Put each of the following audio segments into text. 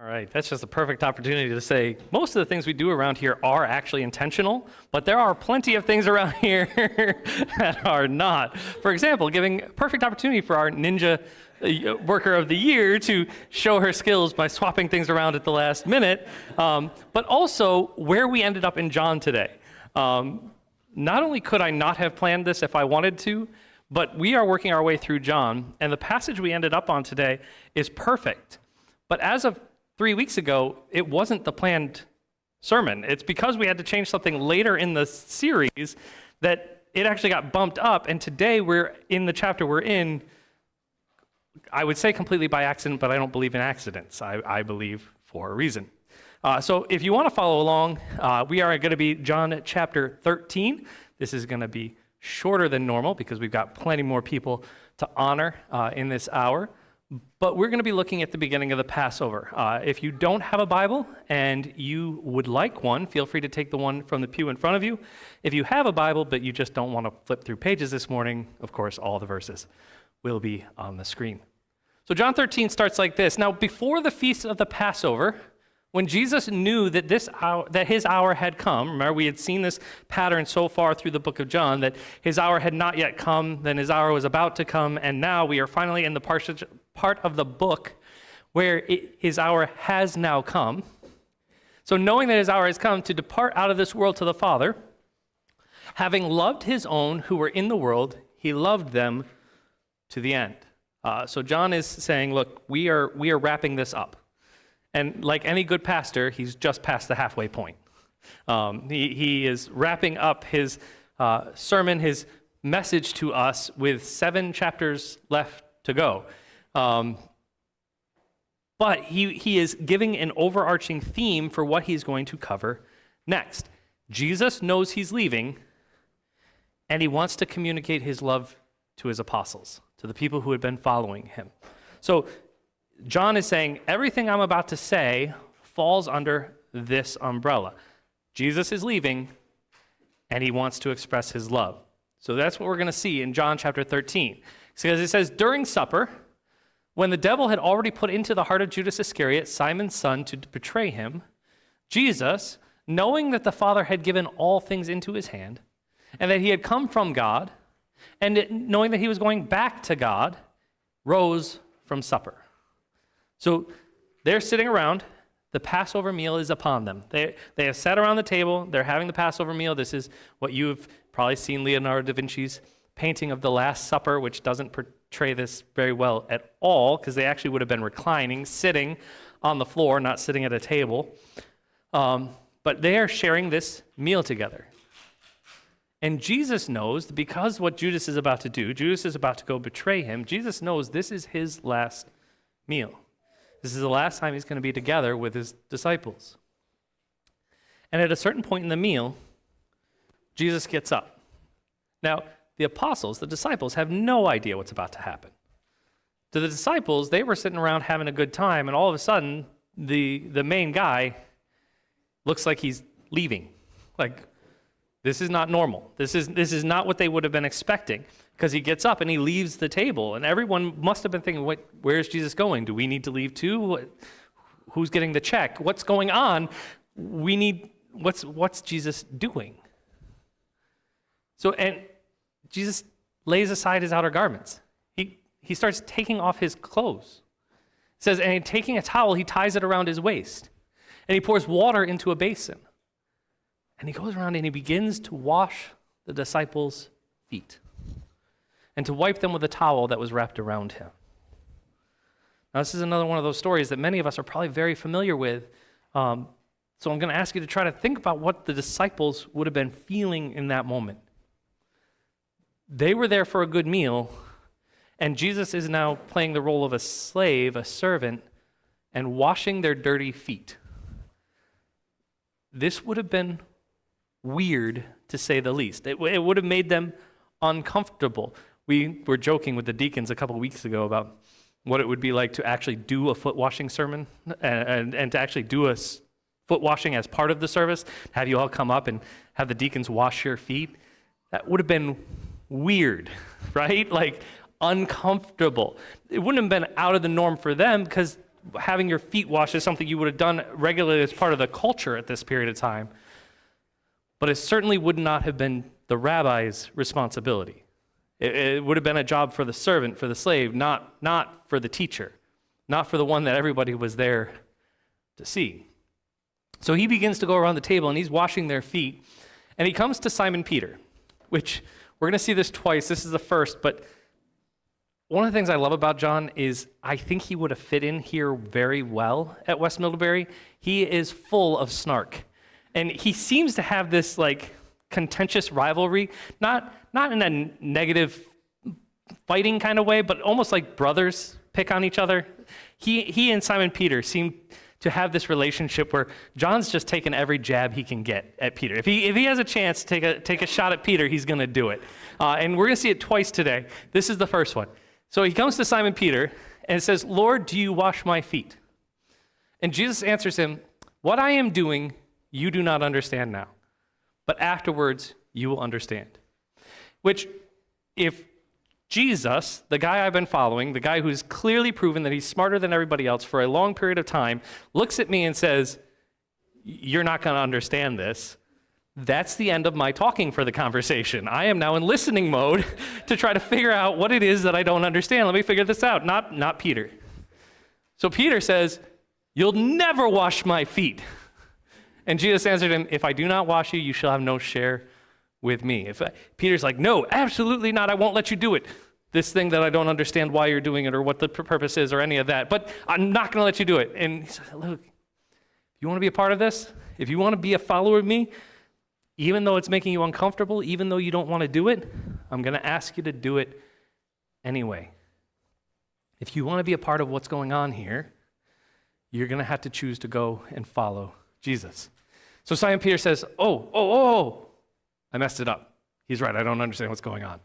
All right, that's just a perfect opportunity to say most of the things we do around here are actually intentional, but there are plenty of things around here that are not. For example, giving perfect opportunity for our ninja worker of the year to show her skills by swapping things around at the last minute, but also where we ended up in John today. Not only could I not have planned this if I wanted to, but we are working our way through John, and the passage we ended up on today is perfect. But as of 3 weeks ago, it wasn't the planned sermon. It's because we had to change something later in the series that it actually got bumped up, and today we're in the chapter we're in, I would say completely by accident, but I don't believe in accidents. I believe for a reason. So if you want to follow along, we are going to be John chapter 13. This is going to be shorter than normal because we've got plenty more people to honor in this hour. But we're going to be looking at the beginning of the Passover. If you don't have a Bible and you would like one, feel free to take the one from the pew in front of you. If you have a Bible but you just don't want to flip through pages this morning, of course, all the verses will be on the screen. So John 13 starts like this. Now, before the feast of the Passover, when Jesus knew that his hour had come, remember we had seen this pattern so far through the book of John, that his hour had not yet come, then his hour was about to come, and now we are finally in the part of the book where his hour has now come. So knowing that his hour has come to depart out of this world to the Father, having loved his own who were in the world, he loved them to the end. So John is saying, look, we are wrapping this up. And like any good pastor, he's just past the halfway point. He is wrapping up his sermon, his message to us with 7 chapters left to go. But he is giving an overarching theme for what he's going to cover next. Jesus knows he's leaving, and he wants to communicate his love to his apostles, to the people who had been following him. So John is saying, everything I'm about to say falls under this umbrella. Jesus is leaving, and he wants to express his love. So that's what we're going to see in John chapter 13. Because it says, during supper, when the devil had already put into the heart of Judas Iscariot, Simon's son, to betray him, Jesus, knowing that the Father had given all things into his hand, and that he had come from God, and knowing that he was going back to God, rose from supper. So they're sitting around. The Passover meal is upon them. They have sat around the table. They're having the Passover meal. This is what you've probably seen Leonardo da Vinci's painting of the Last Supper, which doesn't portray this very well at all, because they actually would have been reclining, sitting on the floor, not sitting at a table. But they are sharing this meal together. And Jesus knows that because what Judas is about to do, Judas is about to go betray him, Jesus knows this is his last meal. This is the last time he's going to be together with his disciples. And at a certain point in the meal, Jesus gets up. Now, the apostles, the disciples, have no idea what's about to happen. To the disciples, they were sitting around having a good time, and all of a sudden, the main guy looks like he's leaving. Like, this is not normal. This is not what they would have been expecting, because he gets up and he leaves the table, and everyone must have been thinking, where's Jesus going? Do we need to leave too? Who's getting the check? What's going on? What's Jesus doing? So, and Jesus lays aside his outer garments. He starts taking off his clothes. It says, and taking a towel, he ties it around his waist, and he pours water into a basin. And he goes around and he begins to wash the disciples' feet and to wipe them with a towel that was wrapped around him. Now, this is another one of those stories that many of us are probably very familiar with. So I'm going to ask you to try to think about what the disciples would have been feeling in that moment. They were there for a good meal, and Jesus is now playing the role of a slave, a servant, and washing their dirty feet. This would have been weird, to say the least. It would have made them uncomfortable. We were joking with the deacons a couple weeks ago about what it would be like to actually do a foot washing sermon and to actually do a foot washing as part of the service, have you all come up and have the deacons wash your feet. That would have been weird, right? Like uncomfortable. It wouldn't have been out of the norm for them because having your feet washed is something you would have done regularly as part of the culture at this period of time. But it certainly would not have been the rabbi's responsibility. It would have been a job for the servant, for the slave, not for the teacher, not for the one that everybody was there to see. So he begins to go around the table, and he's washing their feet, and he comes to Simon Peter, which we're going to see this twice. This is the first, but one of the things I love about John is I think he would have fit in here very well at West Middlebury. He is full of snark, and he seems to have this contentious rivalry, not in a negative fighting kind of way, but almost like brothers pick on each other. He and Simon Peter seem to have this relationship where John's just taking every jab he can get at Peter. If he has a chance to take a shot at Peter, he's going to do it. And we're going to see it twice today. This is the first one. So he comes to Simon Peter and says, "Lord, do you wash my feet?" And Jesus answers him, "What I am doing, you do not understand now, but afterwards you will understand." Which, if Jesus, the guy I've been following, the guy who's clearly proven that he's smarter than everybody else for a long period of time, looks at me and says, "You're not going to understand this," that's the end of my talking for the conversation. I am now in listening mode to try to figure out what it is that I don't understand. Let me figure this out, not Peter. So Peter says, "You'll never wash my feet." And Jesus answered him, "If I do not wash you, you shall have no share with me." Peter's like, "No, absolutely not. I won't let you do it. This thing that I don't understand why you're doing it or what the purpose is or any of that. But I'm not going to let you do it." And he said, "Look, if you want to be a part of this, if you want to be a follower of me, even though it's making you uncomfortable, even though you don't want to do it, I'm going to ask you to do it anyway. If you want to be a part of what's going on here, you're going to have to choose to go and follow Jesus." So Simon Peter says, oh, I messed it up. He's right, I don't understand what's going on.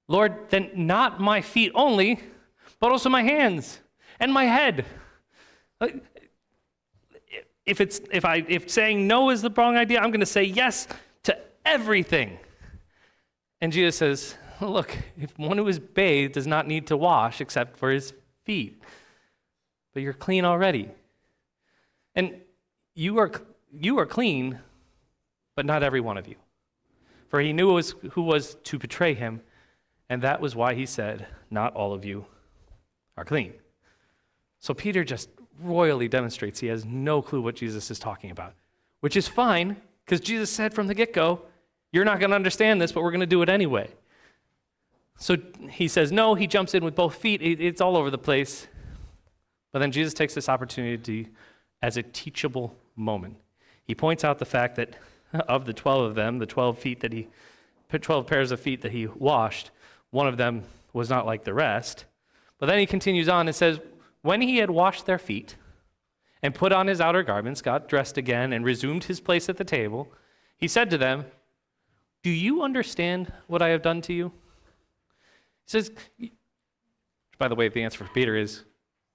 "Lord, then not my feet only, but also my hands and my head." If saying no is the wrong idea, I'm going to say yes to everything. And Jesus says, "Look, if one who is bathed does not need to wash except for his feet, but you're clean already. And you are clean, but not every one of you. For he knew who was to betray him, and that was why he said, 'Not all of you are clean.'" So Peter just royally demonstrates he has no clue what Jesus is talking about, which is fine, because Jesus said from the get-go, "You're not going to understand this, but we're going to do it anyway." So he says no, he jumps in with both feet, it's all over the place. But then Jesus takes this opportunity as a teachable moment. He points out the fact that of the 12 of them, the 12 pairs of feet that he washed, one of them was not like the rest. But then he continues on and says, when he had washed their feet and put on his outer garments, got dressed again, and resumed his place at the table, he said to them, "Do you understand what I have done to you?" He says, by the way, the answer for Peter is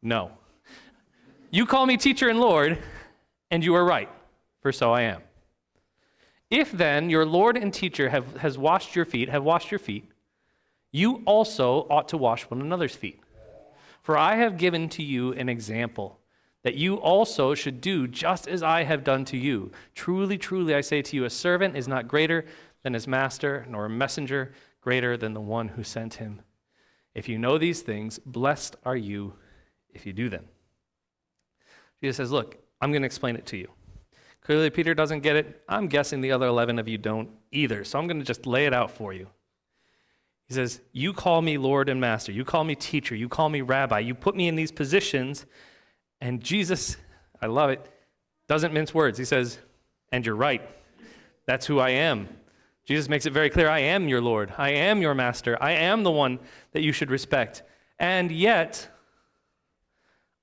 no. "You call me teacher and Lord, and you are right, for so I am. If then your Lord and teacher have washed your feet, you also ought to wash one another's feet. For I have given to you an example, that you also should do just as I have done to you. Truly, truly, I say to you, a servant is not greater than his master, nor a messenger greater than the one who sent him. If you know these things, blessed are you if you do them." Jesus says, look, I'm going to explain it to you. Clearly, Peter doesn't get it. I'm guessing the other 11 of you don't either, so I'm going to just lay it out for you. He says, you call me Lord and Master. You call me teacher. You call me rabbi. You put me in these positions. And Jesus, I love it, doesn't mince words. He says, and you're right. That's who I am. Jesus makes it very clear, I am your Lord. I am your Master. I am the one that you should respect. And yet,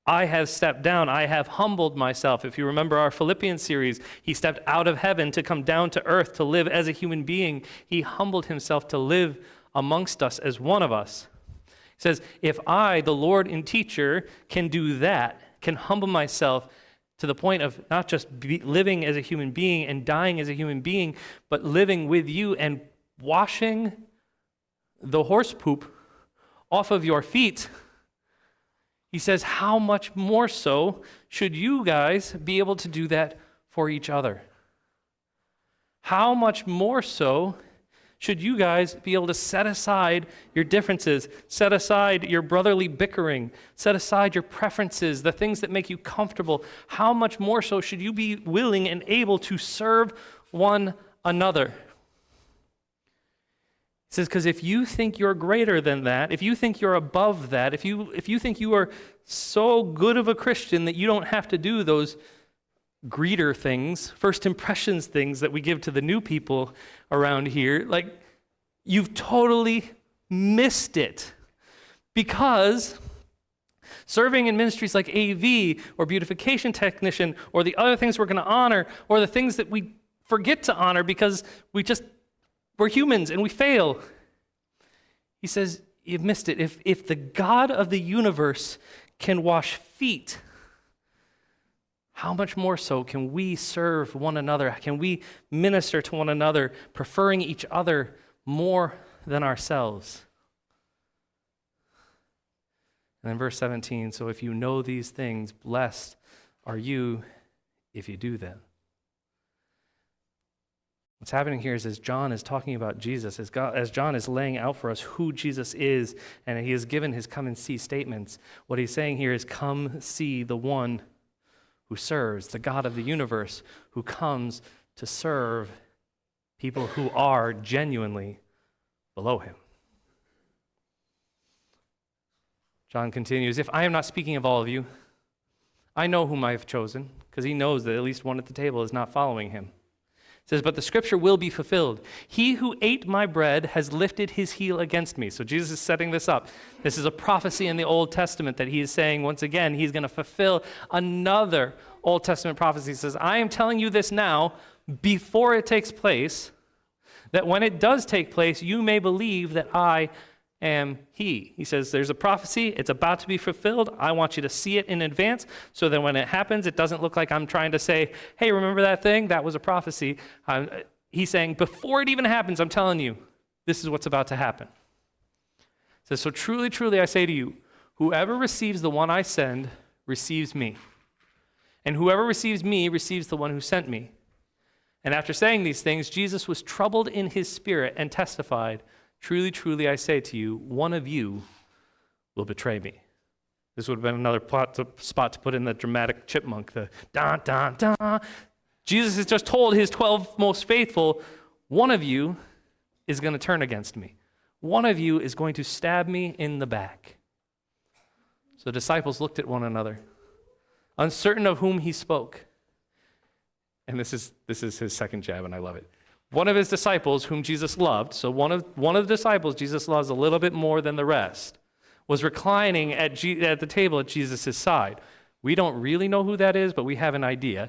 I have stepped down. I have humbled myself. If you remember our Philippians series, he stepped out of heaven to come down to earth to live as a human being. He humbled himself to live amongst us as one of us. He says, if I, the Lord and teacher, can do that, can humble myself to the point of not just living as a human being and dying as a human being, but living with you and washing the horse poop off of your feet, He says, how much more so should you guys be able to do that for each other? How much more so should you guys be able to set aside your differences, set aside your brotherly bickering, set aside your preferences, the things that make you comfortable? How much more so should you be willing and able to serve one another? It says, because if you think you're greater than that, if you think you're above that, if you think you are so good of a Christian that you don't have to do those greeter things, first impressions things that we give to the new people around here, like, you've totally missed it. Because serving in ministries like AV or beautification technician or the other things we're going to honor or the things that we forget to honor because we're humans and we fail. He says, you've missed it. If the God of the universe can wash feet, how much more so can we serve one another? Can we minister to one another, preferring each other more than ourselves? And then verse 17, so if you know these things, blessed are you if you do them. What's happening here is as John is talking about Jesus, as John is laying out for us who Jesus is, and he has given his come and see statements, what he's saying here is come see the one who serves, the God of the universe, who comes to serve people who are genuinely below him. John continues, if I am not speaking of all of you, I know whom I have chosen, because he knows that at least one at the table is not following him. It says, but the scripture will be fulfilled. He who ate my bread has lifted his heel against me. So Jesus is setting this up. This is a prophecy in the Old Testament that he is saying, once again, he's going to fulfill another Old Testament prophecy. He says, I am telling you this now before it takes place, that when it does take place, you may believe that I am he. He says, there's a prophecy, it's about to be fulfilled. I want you to see it in advance so that when it happens, it doesn't look like I'm trying to say, hey, remember that thing? That was a prophecy. He's saying, before it even happens, I'm telling you, this is what's about to happen. He says, so truly, truly, I say to you, whoever receives the one I send receives me. And whoever receives me receives the one who sent me. And after saying these things, Jesus was troubled in his spirit and testified, truly, truly, I say to you, one of you will betray me. This would have been another spot to put in the dramatic chipmunk, the da, da, da. Jesus has just told his 12 most faithful, one of you is going to turn against me. One of you is going to stab me in the back. So the disciples looked at one another, uncertain of whom he spoke. And this is his second jab, and I love it. One of his disciples, whom Jesus loved, so one of the disciples Jesus loves a little bit more than the rest, was reclining at the table at Jesus' side. We don't really know who that is, but we have an idea.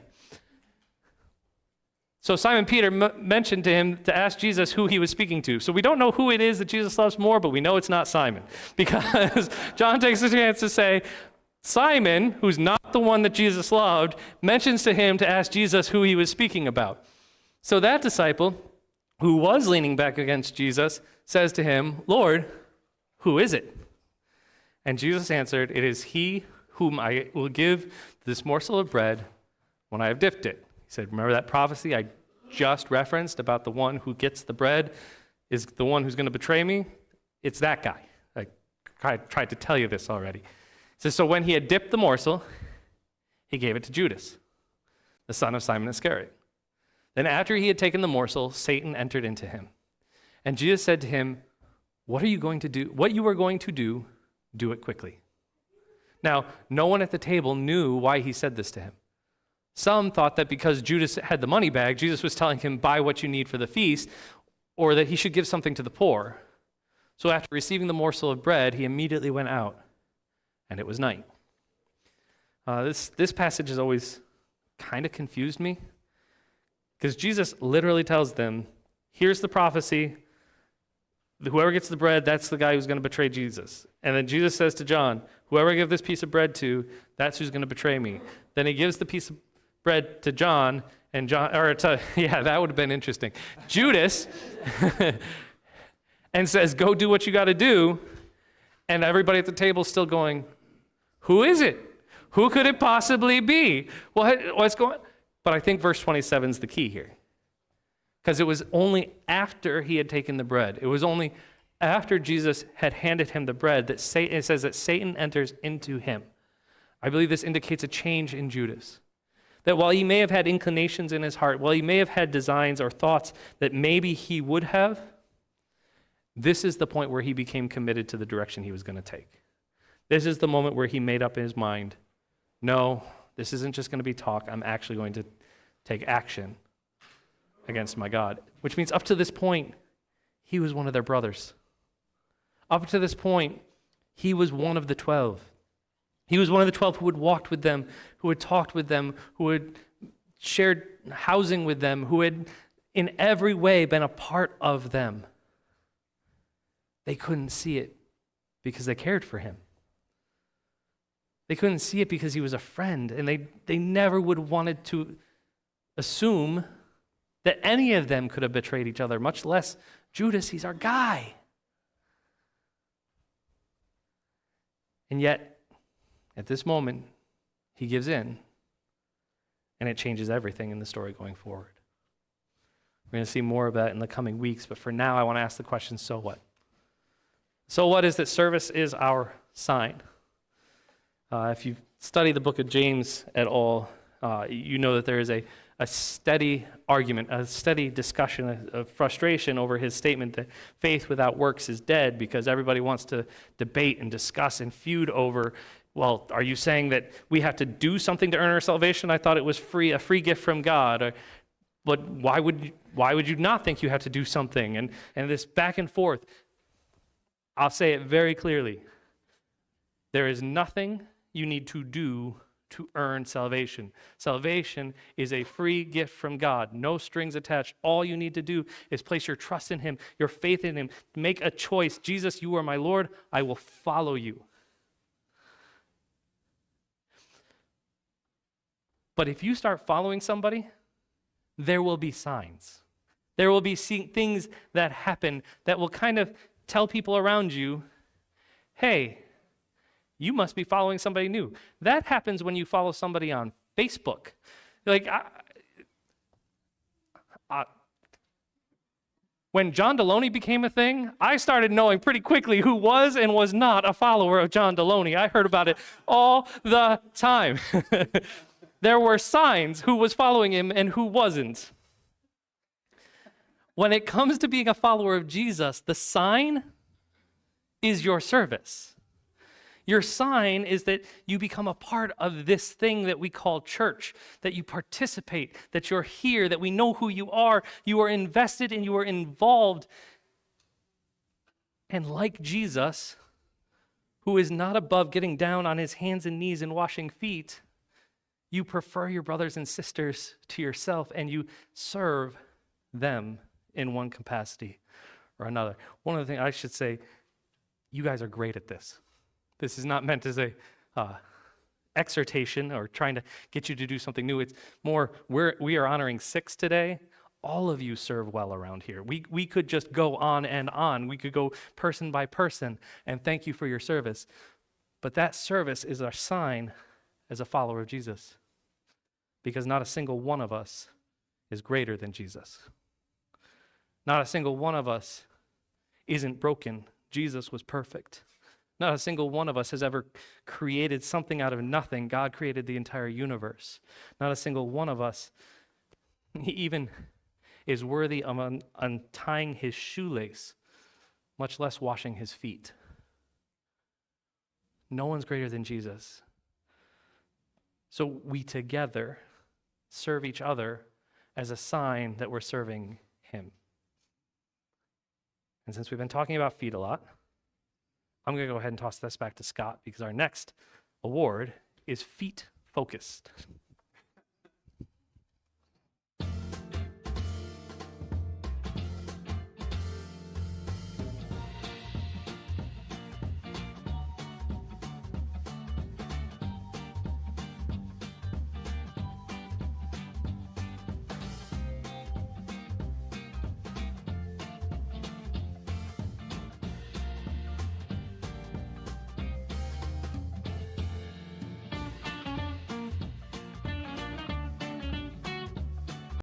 So Simon Peter mentioned to him to ask Jesus who he was speaking to. So we don't know who it is that Jesus loves more, but we know it's not Simon. Because John takes a chance to say, Simon, who's not the one that Jesus loved, mentions to him to ask Jesus who he was speaking about. So that disciple, who was leaning back against Jesus, says to him, Lord, who is it? And Jesus answered, it is he whom I will give this morsel of bread when I have dipped it. He said, remember that prophecy I just referenced about the one who gets the bread is the one who's going to betray me? It's that guy. I tried to tell you this already. He says, so when he had dipped the morsel, he gave it to Judas, the son of Simon Iscariot. Then after he had taken the morsel, Satan entered into him. And Jesus said to him, what are you going to do? What you are going to do, do it quickly. Now, no one at the table knew why he said this to him. Some thought that because Judas had the money bag, Jesus was telling him, buy what you need for the feast, or that he should give something to the poor. So after receiving the morsel of bread, he immediately went out, and it was night. This passage has always kind of confused me, because Jesus literally tells them, here's the prophecy, whoever gets the bread, that's the guy who's going to betray Jesus. And then Jesus says to John, whoever I give this piece of bread to, that's who's going to betray me. Then he gives the piece of bread to John, and that would have been interesting. Judas, and says, go do what you got to do, and everybody at the table is still going, Who is it? Who could it possibly be? What's going on? But I think verse 27 is the key here. Because it was only after he had taken the bread, it was only after Jesus had handed him the bread that it says that Satan enters into him. I believe this indicates a change in Judas. That while he may have had inclinations in his heart, while he may have had designs or thoughts that maybe he would have, this is the point where he became committed to the direction he was going to take. This is the moment where he made up his mind, no, this isn't just going to be talk, I'm actually going to take action against my God. Which means up to this point, he was one of their brothers. Up to this point, he was one of the 12. He was one of the 12 who had walked with them, who had talked with them, who had shared housing with them, who had in every way been a part of them. They couldn't see it because they cared for him. They couldn't see it because he was a friend, and they never would have wanted to assume that any of them could have betrayed each other, much less Judas, he's our guy. And yet, at this moment, he gives in, and it changes everything in the story going forward. We're going to see more of that in the coming weeks, but for now, I want to ask the question, so what? So what is that service is our sign? If you study the book of James at all, you know that there is a steady argument, a steady discussion of frustration over his statement that faith without works is dead, because everybody wants to debate and discuss and feud over, well, are you saying that we have to do something to earn our salvation? I thought it was a free gift from God. But why would you not think you have to do something? And this back and forth. I'll say it very clearly. There is nothing you need to do to earn salvation. Salvation is a free gift from God, no strings attached. All you need to do is place your trust in him, your faith in him, make a choice. Jesus, you are my Lord, I will follow you. But if you start following somebody, there will be signs. There will be things that happen that will kind of tell people around you, hey, you must be following somebody new. That happens when you follow somebody on Facebook. Like, when John Deloney became a thing, I started knowing pretty quickly who was and was not a follower of John Deloney. I heard about it all the time. There were signs who was following him and who wasn't. When it comes to being a follower of Jesus, the sign is your service. Your sign is that you become a part of this thing that we call church, that you participate, that you're here, that we know who you are invested and you are involved. And like Jesus, who is not above getting down on his hands and knees and washing feet, you prefer your brothers and sisters to yourself and you serve them in one capacity or another. One of the things I should say, you guys are great at this. This is not meant as a exhortation or trying to get you to do something new. It's more, we are honoring 6 today. All of you serve well around here. We could just go on and on. We could go person by person, and thank you for your service. But that service is our sign as a follower of Jesus, because not a single one of us is greater than Jesus. Not a single one of us isn't broken. Jesus was perfect. Not a single one of us has ever created something out of nothing. God created the entire universe. Not a single one of us even is worthy of untying his shoelace, much less washing his feet. No one's greater than Jesus. So we together serve each other as a sign that we're serving him. And since we've been talking about feet a lot, I'm going to go ahead and toss this back to Scott, because our next award is feet focused.